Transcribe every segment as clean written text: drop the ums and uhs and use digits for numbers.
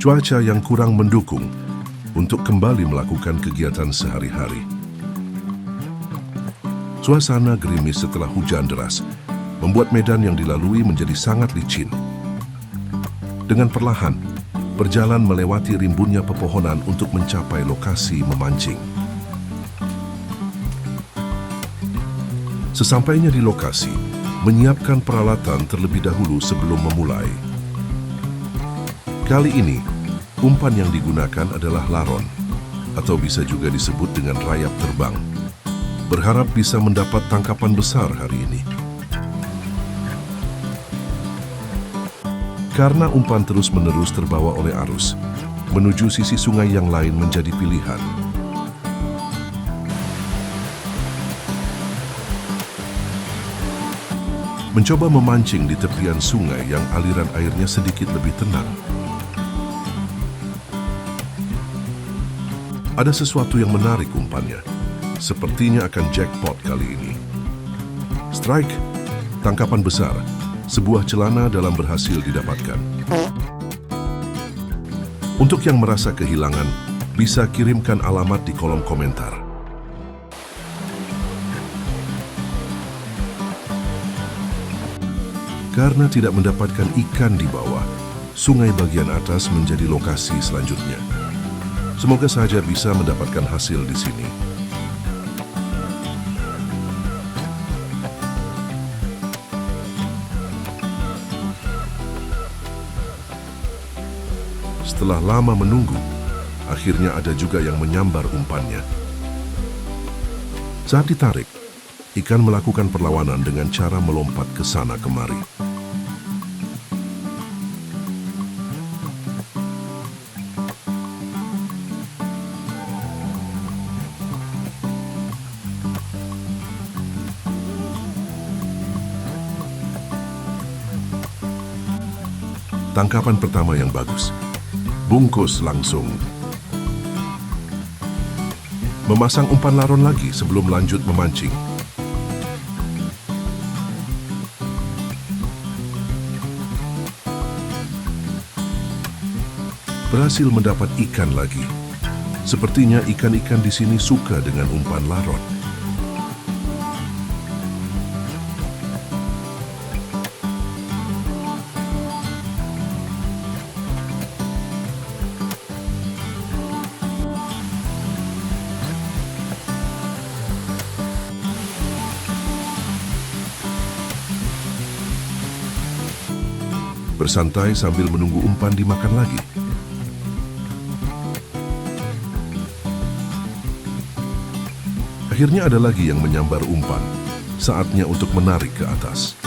Cuaca yang kurang mendukung untuk kembali melakukan kegiatan sehari-hari. Suasana gerimis setelah hujan deras membuat medan yang dilalui menjadi sangat licin. Dengan perlahan, berjalan melewati rimbunnya pepohonan untuk mencapai lokasi memancing. Sesampainya di lokasi, menyiapkan peralatan terlebih dahulu sebelum memulai. Kali ini, umpan yang digunakan adalah laron, atau bisa juga disebut dengan rayap terbang. Berharap bisa mendapat tangkapan besar hari ini. Karena umpan terus-menerus terbawa oleh arus, menuju sisi sungai yang lain menjadi pilihan. Mencoba memancing di tepian sungai yang aliran airnya sedikit lebih tenang. Ada sesuatu yang menarik umpannya. Sepertinya akan jackpot kali ini. Strike, tangkapan besar, sebuah celana dalam berhasil didapatkan. Untuk yang merasa kehilangan, bisa kirimkan alamat di kolom komentar. Karena tidak mendapatkan ikan di bawah, sungai bagian atas menjadi lokasi selanjutnya. Semoga saja bisa mendapatkan hasil di sini. Setelah lama menunggu, akhirnya ada juga yang menyambar umpannya. Saat ditarik, ikan melakukan perlawanan dengan cara melompat ke sana kemari. Tangkapan pertama yang bagus. Bungkus langsung. Memasang umpan laron lagi sebelum lanjut memancing. Berhasil mendapat ikan lagi. Sepertinya ikan-ikan di sini suka dengan umpan laron. Bersantai sambil menunggu umpan dimakan lagi. Akhirnya ada lagi yang menyambar umpan. Saatnya untuk menarik ke atas.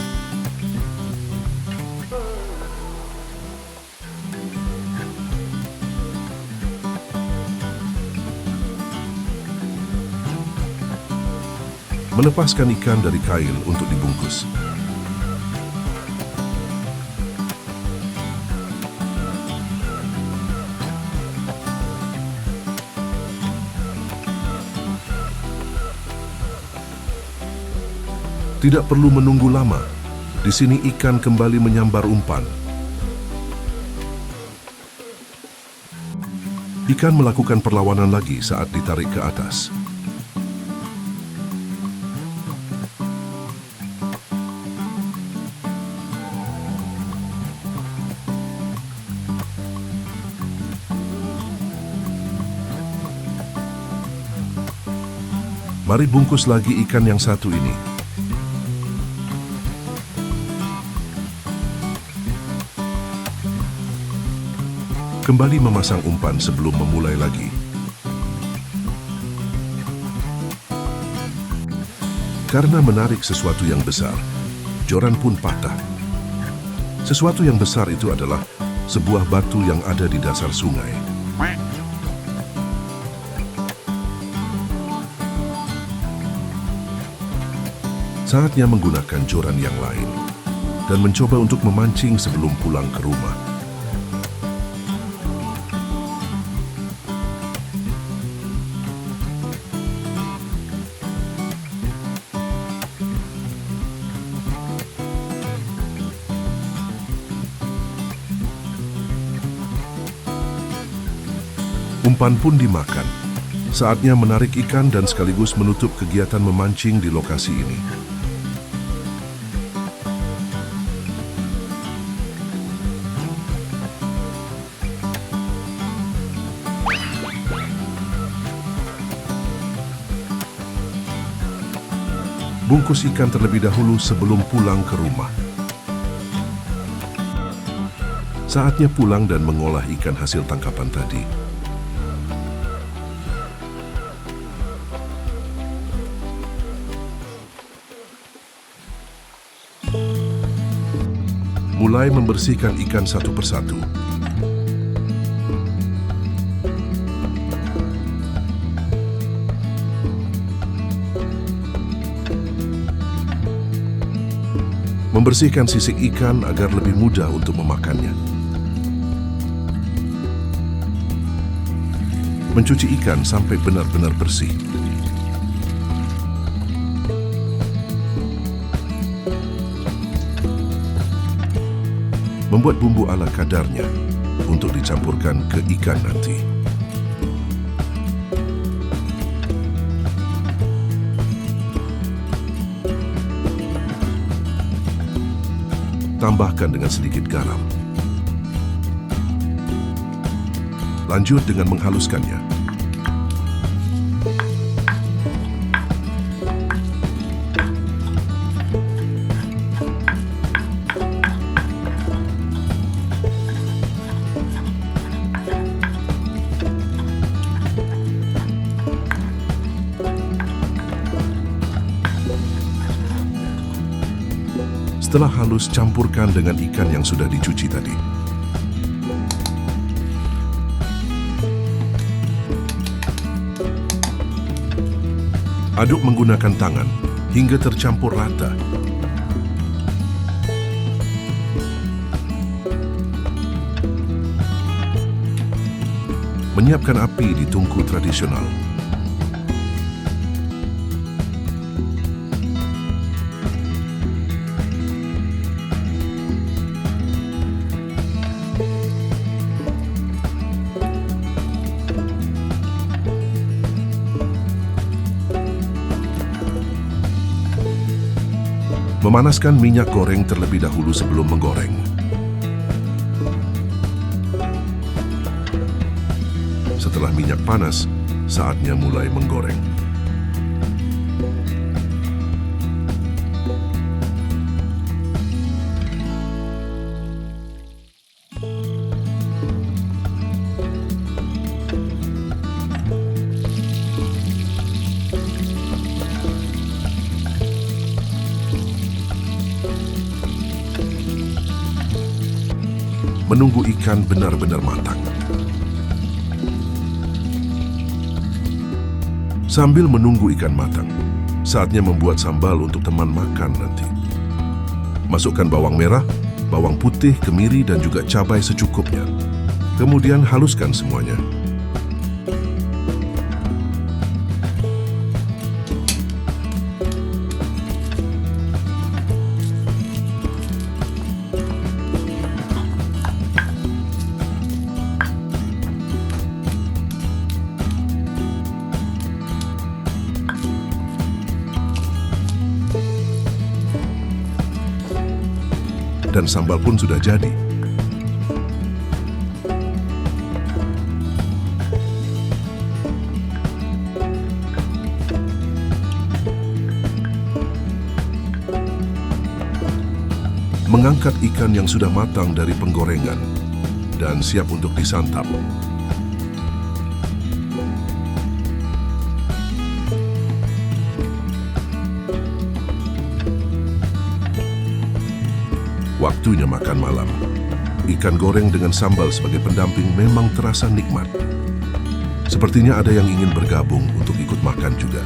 Melepaskan ikan dari kail untuk dibungkus. Tidak perlu menunggu lama. Di sini ikan kembali menyambar umpan. Ikan melakukan perlawanan lagi saat ditarik ke atas. Mari bungkus lagi ikan yang satu ini. Kembali memasang umpan sebelum memulai lagi. Karena menarik sesuatu yang besar, joran pun patah. Sesuatu yang besar itu adalah sebuah batu yang ada di dasar sungai. Saatnya menggunakan joran yang lain dan mencoba untuk memancing sebelum pulang ke rumah. Umpan pun dimakan. Saatnya menarik ikan dan sekaligus menutup kegiatan memancing di lokasi ini. Bungkus ikan terlebih dahulu sebelum pulang ke rumah. Saatnya pulang dan mengolah ikan hasil tangkapan tadi. Mulai membersihkan ikan satu persatu. Membersihkan sisik ikan agar lebih mudah untuk memakannya. Mencuci ikan sampai benar-benar bersih. Membuat bumbu ala kadarnya untuk dicampurkan ke ikan nanti. Tambahkan dengan sedikit garam. Lanjut dengan menghaluskannya. Setelah halus, campurkan dengan ikan yang sudah dicuci tadi. Aduk menggunakan tangan hingga tercampur rata. Menyiapkan api di tungku tradisional. Memanaskan minyak goreng terlebih dahulu sebelum menggoreng. Setelah minyak panas, saatnya mulai menggoreng. Menunggu ikan benar-benar matang. Sambil menunggu ikan matang, saatnya membuat sambal untuk teman makan nanti. Masukkan bawang merah, bawang putih, kemiri, dan juga cabai secukupnya. Kemudian haluskan semuanya. Dan sambal pun sudah jadi. Mengangkat ikan yang sudah matang dari penggorengan dan siap untuk disantap. Waktunya makan malam. Ikan goreng dengan sambal sebagai pendamping memang terasa nikmat. Sepertinya ada yang ingin bergabung untuk ikut makan juga.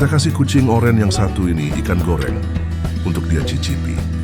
Kita kasih kucing oren yang satu ini ikan goreng untuk dia cicipi.